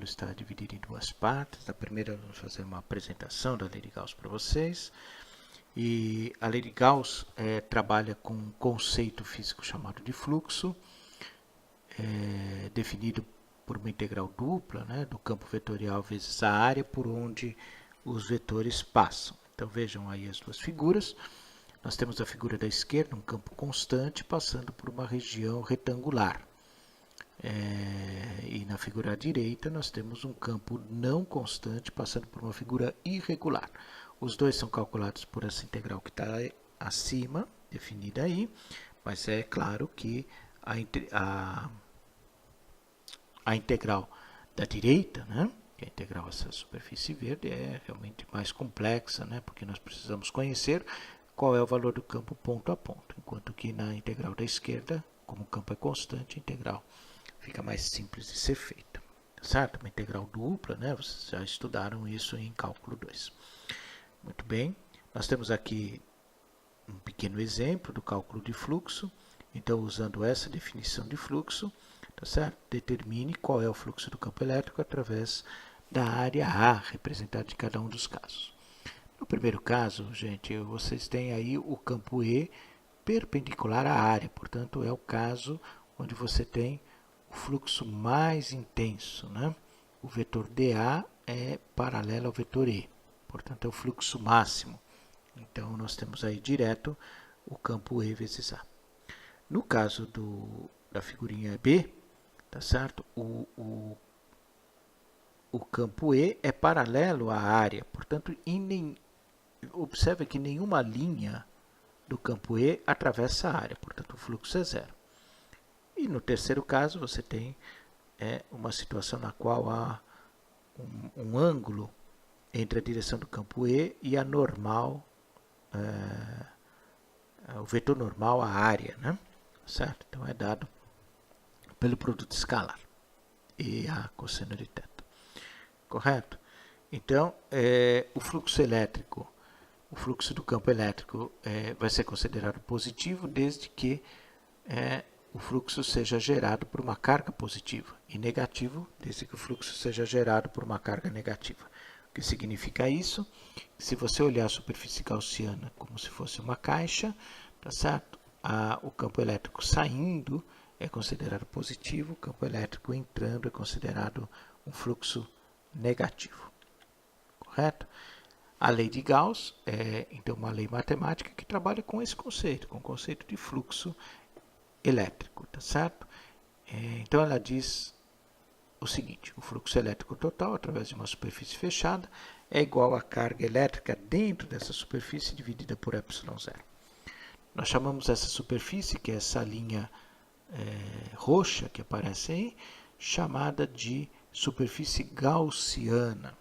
está dividido em duas partes. Na primeira, vamos fazer uma apresentação da lei de Gauss para vocês. E a lei de Gauss trabalha com um conceito físico chamado de fluxo, definido por uma integral dupla, né, do campo vetorial vezes a área por onde os vetores passam. Então vejam aí as duas figuras. Nós temos a figura da esquerda, um campo constante passando por uma região retangular. E na figura à direita nós temos um campo não constante passando por uma figura irregular. Os dois são calculados por essa integral que está acima, definida aí, mas é claro que a integral da direita, né, que é a integral dessa superfície verde, é realmente mais complexa, né, porque nós precisamos conhecer qual é o valor do campo ponto a ponto, enquanto que na integral da esquerda, como o campo é constante, a integral fica mais simples de ser feita, certo? Uma integral dupla, né? Vocês já estudaram isso em cálculo 2. Muito bem, nós temos aqui um pequeno exemplo do cálculo de fluxo. Então, usando essa definição de fluxo, tá certo? Determine qual é o fluxo do campo elétrico através da área A, representada em cada um dos casos. No primeiro caso, gente, vocês têm aí o campo E perpendicular à área, portanto, é o caso onde você tem o fluxo mais intenso, né? O vetor dA é paralelo ao vetor E, portanto, é o fluxo máximo. Então, nós temos aí direto o campo E vezes A. No caso da figurinha B, tá certo? O campo E é paralelo à área, portanto, observe que nenhuma linha do campo E atravessa a área, portanto, o fluxo é zero. E no terceiro caso, você tem uma situação na qual há um ângulo entre a direção do campo E e a normal, o vetor normal, a área, né? Certo? Então, é dado pelo produto escalar e a cosseno de θ. Correto? Então, o fluxo elétrico, o fluxo do campo elétrico vai ser considerado positivo desde que o fluxo seja gerado por uma carga positiva e negativo desde que o fluxo seja gerado por uma carga negativa. O que significa isso? Se você olhar a superfície gaussiana como se fosse uma caixa, tá certo? O campo elétrico saindo é considerado positivo, o campo elétrico entrando é considerado um fluxo negativo. Correto? A lei de Gauss é, então, uma lei matemática que trabalha com esse conceito, com o conceito de fluxo elétrico, tá certo? Então, ela diz o seguinte: o fluxo elétrico total através de uma superfície fechada é igual à carga elétrica dentro dessa superfície dividida por ε0. Nós chamamos essa superfície, que é essa linha roxa que aparece aí, chamada de superfície gaussiana,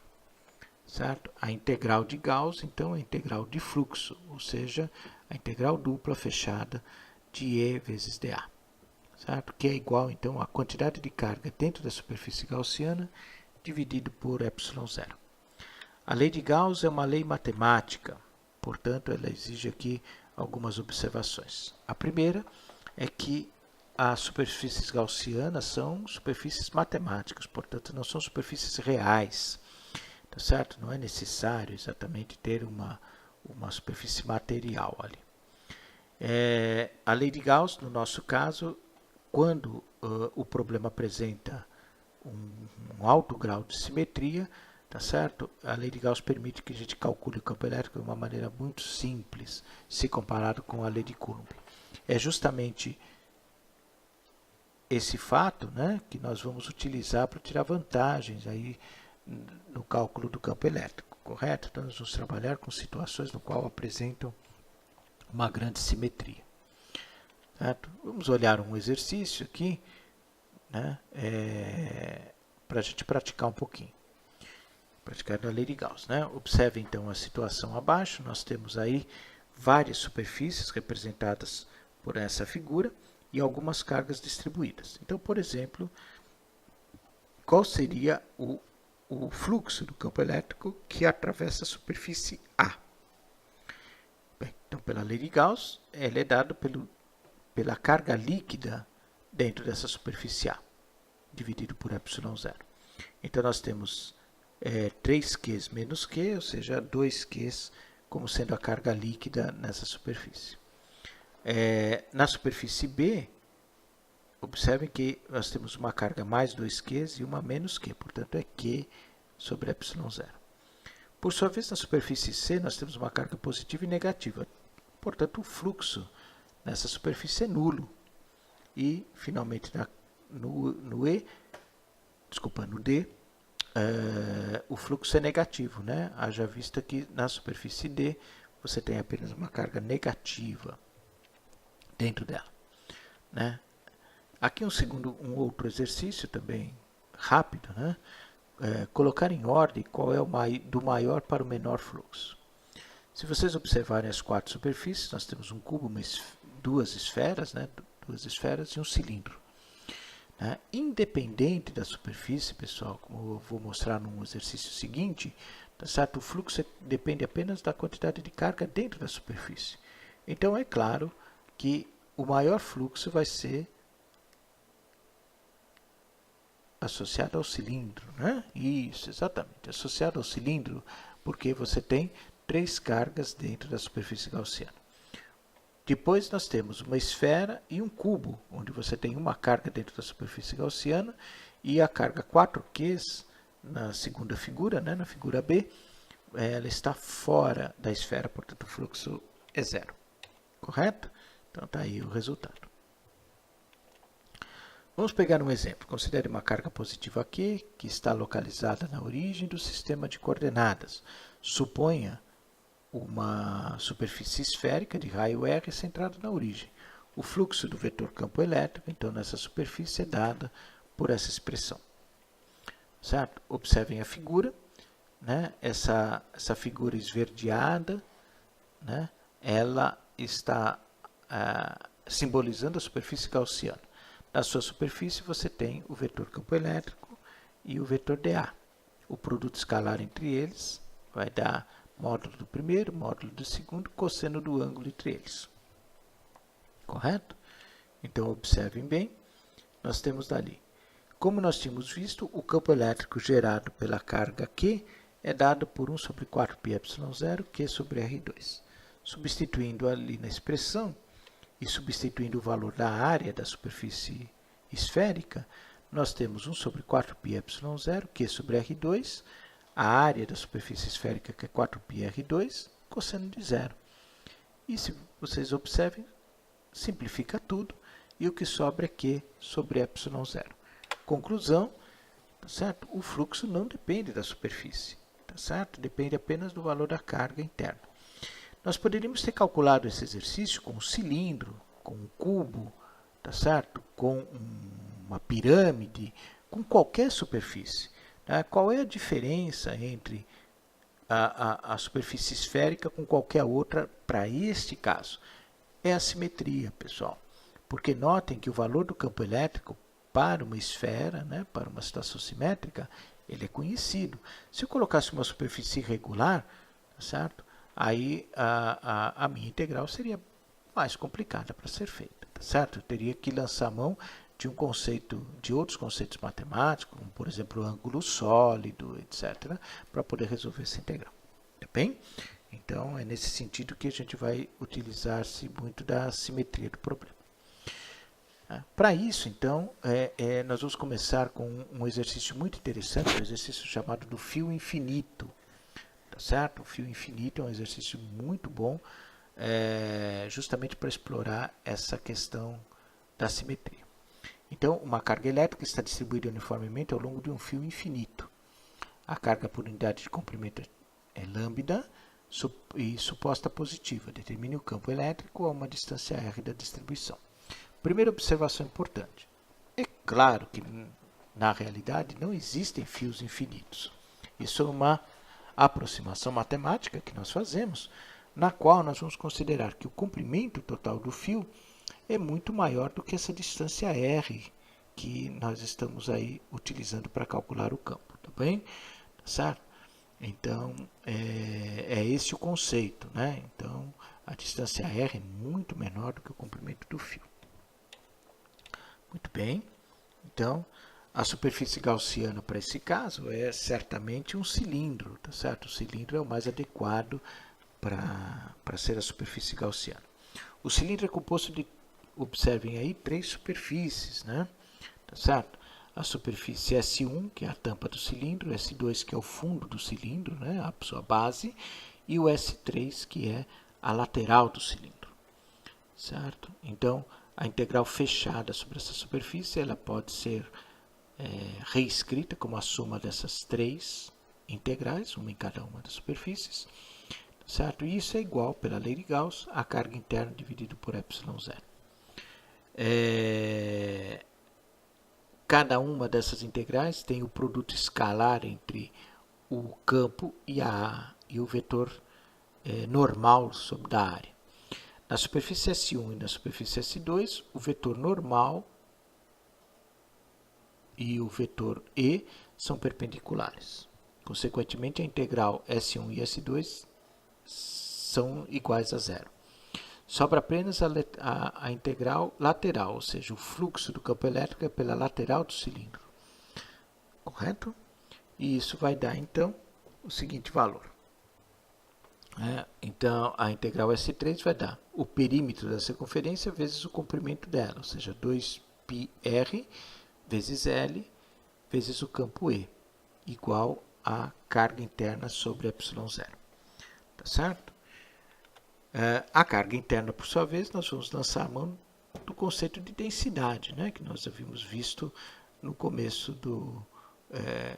certo? A integral de Gauss, então, é a integral de fluxo, ou seja, a integral dupla fechada de E vezes dA, certo? Que é igual, então, à quantidade de carga dentro da superfície gaussiana dividido por ε0. A lei de Gauss é uma lei matemática, portanto, ela exige aqui algumas observações. A primeira é que as superfícies gaussianas são superfícies matemáticas, portanto, não são superfícies reais, tá certo? Não é necessário exatamente ter uma superfície material ali. A lei de Gauss, no nosso caso, quando o problema apresenta um alto grau de simetria, tá certo? A lei de Gauss permite que a gente calcule o campo elétrico de uma maneira muito simples, se comparado com a lei de Coulomb. É justamente esse fato, né, que nós vamos utilizar para tirar vantagens aí no cálculo do campo elétrico, correto? Então, nós vamos trabalhar com situações no qual apresentam uma grande simetria. Certo? Vamos olhar um exercício aqui, né, para a gente praticar um pouquinho. Praticar a lei de Gauss, né? Observe então a situação abaixo. Nós temos aí várias superfícies representadas por essa figura e algumas cargas distribuídas. Então, por exemplo, qual seria o fluxo do campo elétrico que atravessa a superfície A? Bem, então, pela lei de Gauss, ele é dado pela carga líquida dentro dessa superfície A, dividido por ε0. Então, nós temos 3Qs menos Q, ou seja, 2Qs como sendo a carga líquida nessa superfície. Na superfície B, observem que nós temos uma carga mais 2Qs e uma menos Q, portanto é Q sobre ε0. Por sua vez, na superfície C, nós temos uma carga positiva e negativa, portanto o fluxo nessa superfície é nulo. E, finalmente, no D, o fluxo é negativo, né? Haja vista que na superfície D você tem apenas uma carga negativa dentro dela, né? Aqui um outro exercício também rápido, né? Colocar em ordem qual é do maior para o menor fluxo. Se vocês observarem as 4 superfícies, nós temos um cubo, duas esferas, né? Duas esferas e um cilindro. Independente da superfície, pessoal, como eu vou mostrar no exercício seguinte, tá certo? O fluxo depende apenas da quantidade de carga dentro da superfície. Então, é claro que o maior fluxo vai ser associado ao cilindro, né? Isso, exatamente, associado ao cilindro, porque você tem 3 cargas dentro da superfície gaussiana. Depois nós temos uma esfera e um cubo, onde você tem uma carga dentro da superfície gaussiana e a carga 4Qs na segunda figura, né, na figura B, ela está fora da esfera, portanto o fluxo é zero. Correto? Então está aí o resultado. Vamos pegar um exemplo. Considere uma carga positiva Q, que está localizada na origem do sistema de coordenadas. Suponha uma superfície esférica de raio R centrada na origem. O fluxo do vetor campo elétrico, então, nessa superfície é dada por essa expressão. Certo? Observem a figura, né? Essa figura esverdeada, né? Ela está simbolizando a superfície gaussiana. Na sua superfície você tem o vetor campo elétrico e o vetor dA. O produto escalar entre eles vai dar módulo do primeiro, módulo do segundo, cosseno do ângulo entre eles. Correto? Então, observem bem, nós temos dali. Como nós tínhamos visto, o campo elétrico gerado pela carga Q é dado por 1 sobre 4πε0, Q sobre R2. Substituindo ali na expressão e substituindo o valor da área da superfície esférica, nós temos 1 sobre 4πε0, Q sobre R2, a área da superfície esférica, que é 4πr2, cosseno de zero. E se vocês observem, simplifica tudo, e o que sobra é Q sobre ε0. Conclusão, tá certo? O fluxo não depende da superfície, tá certo? Depende apenas do valor da carga interna. Nós poderíamos ter calculado esse exercício com um cilindro, com um cubo, tá certo? Com uma pirâmide, com qualquer superfície. Qual é a diferença entre a superfície esférica com qualquer outra para este caso? É a simetria, pessoal. Porque notem que o valor do campo elétrico para uma esfera, né, para uma situação simétrica, ele é conhecido. Se eu colocasse uma superfície irregular, tá certo? Aí a minha integral seria mais complicada para ser feita, tá certo? Eu teria que lançar mão de outros conceitos matemáticos, como, por exemplo, o ângulo sólido, etc., para poder resolver essa integral. Tá bem? Então, é nesse sentido que a gente vai utilizar-se muito da simetria do problema. Para isso, então, nós vamos começar com um exercício muito interessante, um exercício chamado do fio infinito. Tá certo? O fio infinito é um exercício muito bom, justamente para explorar essa questão da simetria. Então, uma carga elétrica está distribuída uniformemente ao longo de um fio infinito. A carga por unidade de comprimento é lambda e suposta positiva. Determine o campo elétrico a uma distância r da distribuição. Primeira observação importante. É claro que, na realidade, não existem fios infinitos. Isso é uma aproximação matemática que nós fazemos, na qual nós vamos considerar que o comprimento total do fio é muito maior do que essa distância r que nós estamos aí utilizando para calcular o campo, tá bem? Tá certo? Então, é esse o conceito, né? Então, a distância r é muito menor do que o comprimento do fio. Muito bem. Então, a superfície gaussiana para esse caso é certamente um cilindro, tá certo? O cilindro é o mais adequado para ser a superfície gaussiana. O cilindro é composto de, observem aí, 3 superfícies, né? Tá certo? A superfície S1, que é a tampa do cilindro, S2, que é o fundo do cilindro, né? A sua base, e o S3, que é a lateral do cilindro, certo? Então, a integral fechada sobre essa superfície, ela pode ser reescrita como a soma dessas 3 integrais, uma em cada uma das superfícies, certo? E isso é igual, pela lei de Gauss, a carga interna dividido por ε0. Cada uma dessas integrais tem o produto escalar entre o campo e o vetor normal da área. Na superfície S1 e na superfície S2, o vetor normal e o vetor E são perpendiculares. Consequentemente, a integral S1 e S2 são iguais a zero. Sobra apenas a integral lateral, ou seja, o fluxo do campo elétrico é pela lateral do cilindro. Correto? E isso vai dar, então, o seguinte valor. Então, a integral S3 vai dar o perímetro da circunferência vezes o comprimento dela, ou seja, 2πr vezes L vezes o campo E, igual a carga interna sobre ε0. Tá certo? A carga interna, por sua vez, nós vamos lançar a mão do conceito de densidade, né, que nós havíamos visto no começo do...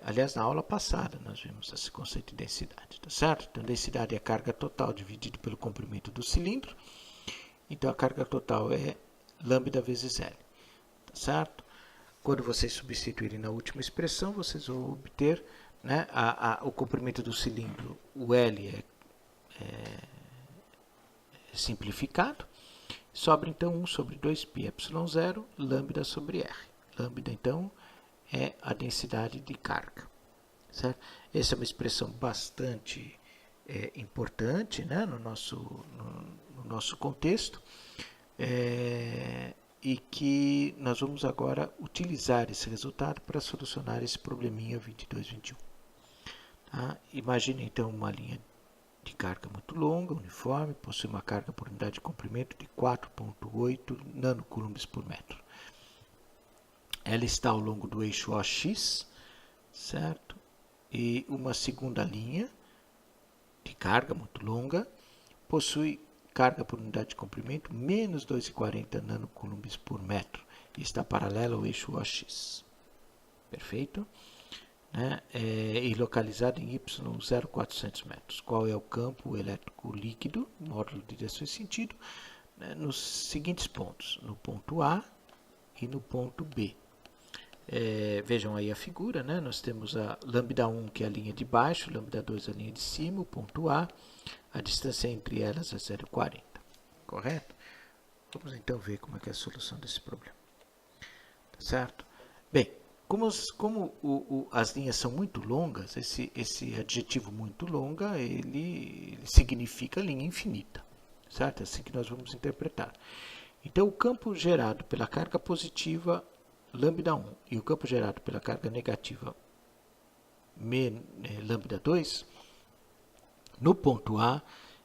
aliás, na aula passada nós vimos esse conceito de densidade, tá certo? Então, densidade é a carga total dividido pelo comprimento do cilindro. Então, a carga total é lambda vezes L, tá certo? Quando vocês substituírem na última expressão, vocês vão obter, né, o comprimento do cilindro, o L é simplificado, sobra então 1 sobre 2π ε0, lambda sobre R. Lambda, então, é a densidade de carga, certo? Essa é uma expressão bastante importante, né, no nosso contexto, e que nós vamos agora utilizar esse resultado para solucionar esse probleminha 22-21. Tá? Imagine então uma linha de carga muito longa, uniforme, possui uma carga por unidade de comprimento de 4,8 nanocoulombs por metro. Ela está ao longo do eixo OX, certo? E uma segunda linha de carga muito longa possui carga por unidade de comprimento menos 2,40 nanocoulombs por metro e está paralela ao eixo OX. Perfeito? Né? E localizado em y 0,400 metros. Qual é o campo elétrico líquido, módulo de direção e sentido, né, nos seguintes pontos, no ponto A e no ponto B. Vejam aí a figura, né? Nós temos a lambda 1, que é a linha de baixo, lambda 2 a linha de cima, o ponto A, a distância entre elas é 0,40, correto? Vamos então ver como é que é a solução desse problema. Tá certo? Bem, como as linhas são muito longas, esse adjetivo muito longa, ele significa linha infinita, certo? É assim que nós vamos interpretar. Então, o campo gerado pela carga positiva, lambda 1, e o campo gerado pela carga negativa, lambda 2, no ponto A,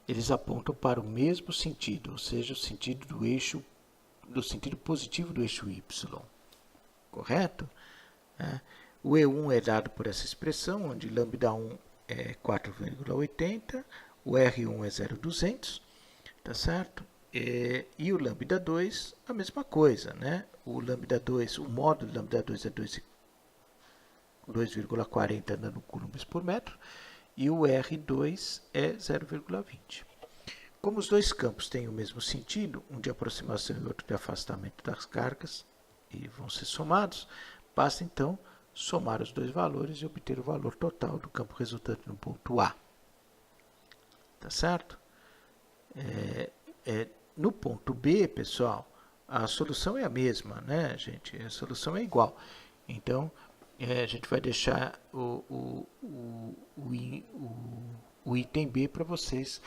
eles apontam para o mesmo sentido, ou seja, o sentido do sentido positivo do eixo Y, correto? O E1 é dado por essa expressão, onde lambda 1 é 4,80, o R1 é 0,200, tá certo? E o lambda 2, a mesma coisa, né? O lambda 2, o módulo de lambda 2 é 2,40 nanocoulombs por metro e o R2 é 0,20. Como os dois campos têm o mesmo sentido, um de aproximação e outro de afastamento das cargas, e vão ser somados, basta então somar os dois valores e obter o valor total do campo resultante no ponto A. Tá certo? No ponto B, pessoal, a solução é a mesma, né, gente? A solução é igual. Então, a gente vai deixar o item B para vocês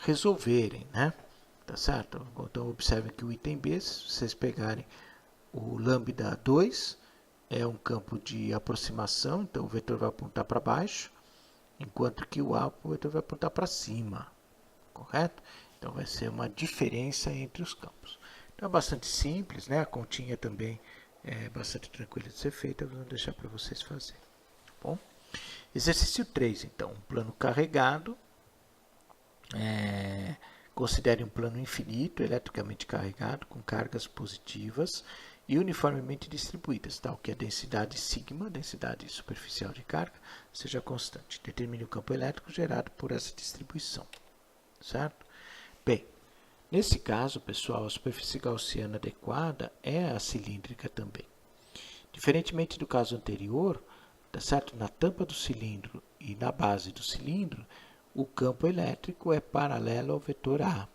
resolverem, né? Tá certo? Então, observem que o item B, se vocês pegarem o lambda 2 é um campo de aproximação, então o vetor vai apontar para baixo, enquanto que o vetor vai apontar para cima, correto? Então vai ser uma diferença entre os campos. Então é bastante simples, né? A continha também é bastante tranquila de ser feita, vou deixar para vocês fazerem. Tá bom? Exercício 3, então, um plano carregado. Considere um plano infinito, eletricamente carregado, com cargas positivas e uniformemente distribuídas, tal que a densidade sigma, densidade superficial de carga, seja constante. Determine o campo elétrico gerado por essa distribuição. Certo? Bem, nesse caso, pessoal, a superfície gaussiana adequada é a cilíndrica também. Diferentemente do caso anterior, tá certo? Na tampa do cilindro e na base do cilindro, o campo elétrico é paralelo ao vetor A,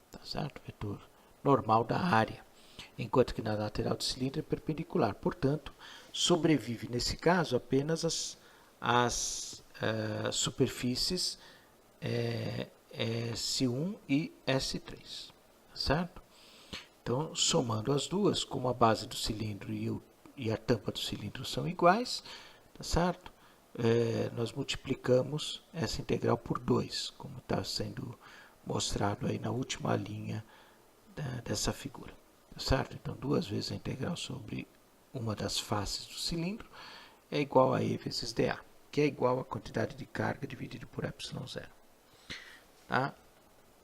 tá certo? Vetor normal da área, enquanto que na lateral do cilindro é perpendicular. Portanto, sobrevive nesse caso apenas as superfícies S1 e S3, tá certo? Então, somando as duas, como a base do cilindro e a tampa do cilindro são iguais, tá certo? Nós multiplicamos essa integral por 2, como está sendo mostrado aí na última linha dessa figura, tá certo? Então, 2 vezes a integral sobre uma das faces do cilindro é igual a E vezes dA, que é igual à quantidade de carga dividido por ε0. Tá?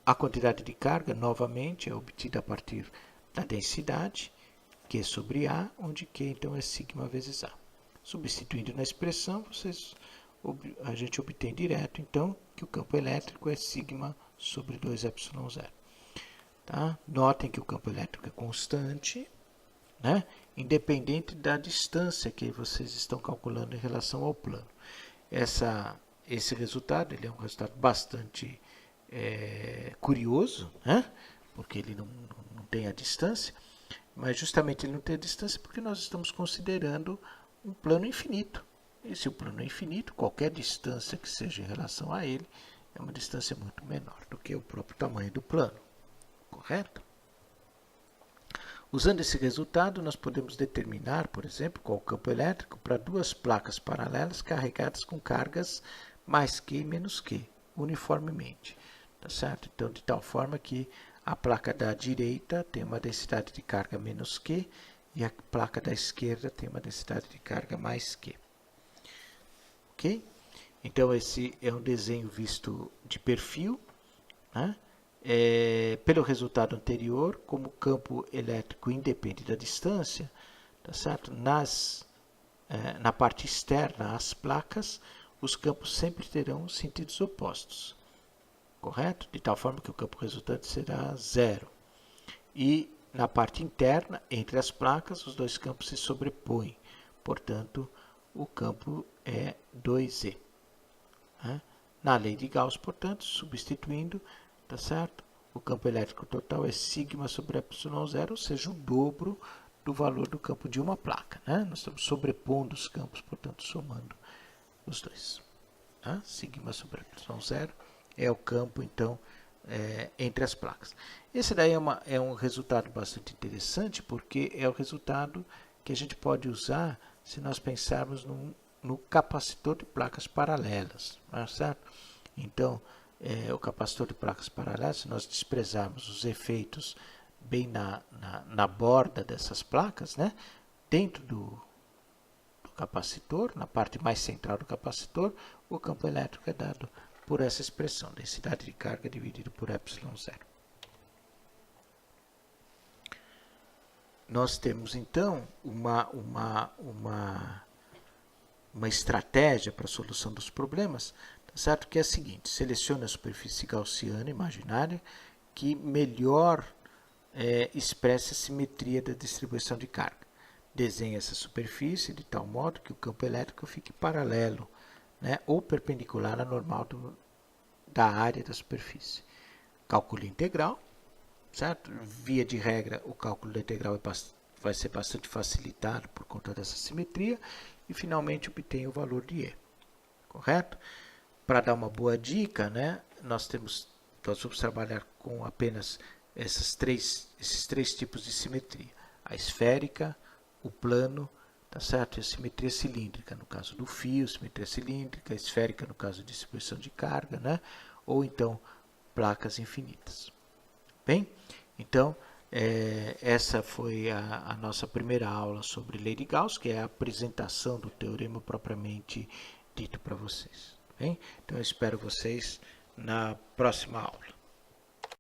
A quantidade de carga, novamente, é obtida a partir da densidade, Q sobre A, onde Q então é sigma vezes A. Substituindo na expressão, a gente obtém direto, então, que o campo elétrico é sigma sobre 2ε0. Tá? Notem que o campo elétrico é constante, né? Independente da distância que vocês estão calculando em relação ao plano. Esse resultado ele é um resultado bastante curioso, né? Porque ele não tem a distância, mas justamente ele não tem a distância porque nós estamos considerando um plano infinito. E se o plano é infinito, qualquer distância que seja em relação a ele é uma distância muito menor do que o próprio tamanho do plano, correto? Usando esse resultado, nós podemos determinar, por exemplo, qual o campo elétrico para duas placas paralelas carregadas com cargas mais Q e menos Q, uniformemente. Tá certo? Então, de tal forma que a placa da direita tem uma densidade de carga menos Q e a placa da esquerda tem uma densidade de carga mais Q. Ok? Então, esse é um desenho visto de perfil, né? Pelo resultado anterior, como o campo elétrico independe da distância, tá certo? Na parte externa às placas, os campos sempre terão sentidos opostos, correto? De tal forma que o campo resultante será zero. E na parte interna, entre as placas, os dois campos se sobrepõem, portanto, o campo é 2E. Né? Na lei de Gauss, portanto, substituindo, tá certo? O campo elétrico total é sigma sobre ε0, ou seja, o dobro do valor do campo de uma placa. Né? Nós estamos sobrepondo os campos, portanto, somando os dois. Tá? Sigma sobre ε0 é o campo, então, entre as placas. Esse daí é um resultado bastante interessante, porque é o resultado que a gente pode usar se nós pensarmos no capacitor de placas paralelas. Tá certo? Então, o capacitor de placas paralelas, se nós desprezarmos os efeitos bem na borda dessas placas, né, dentro do capacitor, na parte mais central do capacitor, o campo elétrico é dado por essa expressão, densidade de carga dividido por ε0. Nós temos, então, uma estratégia para a solução dos problemas, tá certo? Que é a seguinte: selecione a superfície gaussiana imaginária que melhor expressa a simetria da distribuição de carga. Desenhe essa superfície de tal modo que o campo elétrico fique paralelo, né, ou perpendicular à normal da área da superfície. Calcule a integral, certo? Via de regra, o cálculo da integral vai ser bastante facilitado por conta dessa simetria e finalmente obtenha o valor de E, correto? Para dar uma boa dica, né, nós vamos trabalhar com apenas esses três tipos de simetria: a esférica, o plano, tá certo? E a simetria cilíndrica no caso do fio, simetria cilíndrica, esférica no caso de distribuição de carga, né? Ou então placas infinitas. Bem, então essa foi a nossa primeira aula sobre lei de Gauss, que é a apresentação do teorema propriamente dito para vocês. Bem? Então eu espero vocês na próxima aula.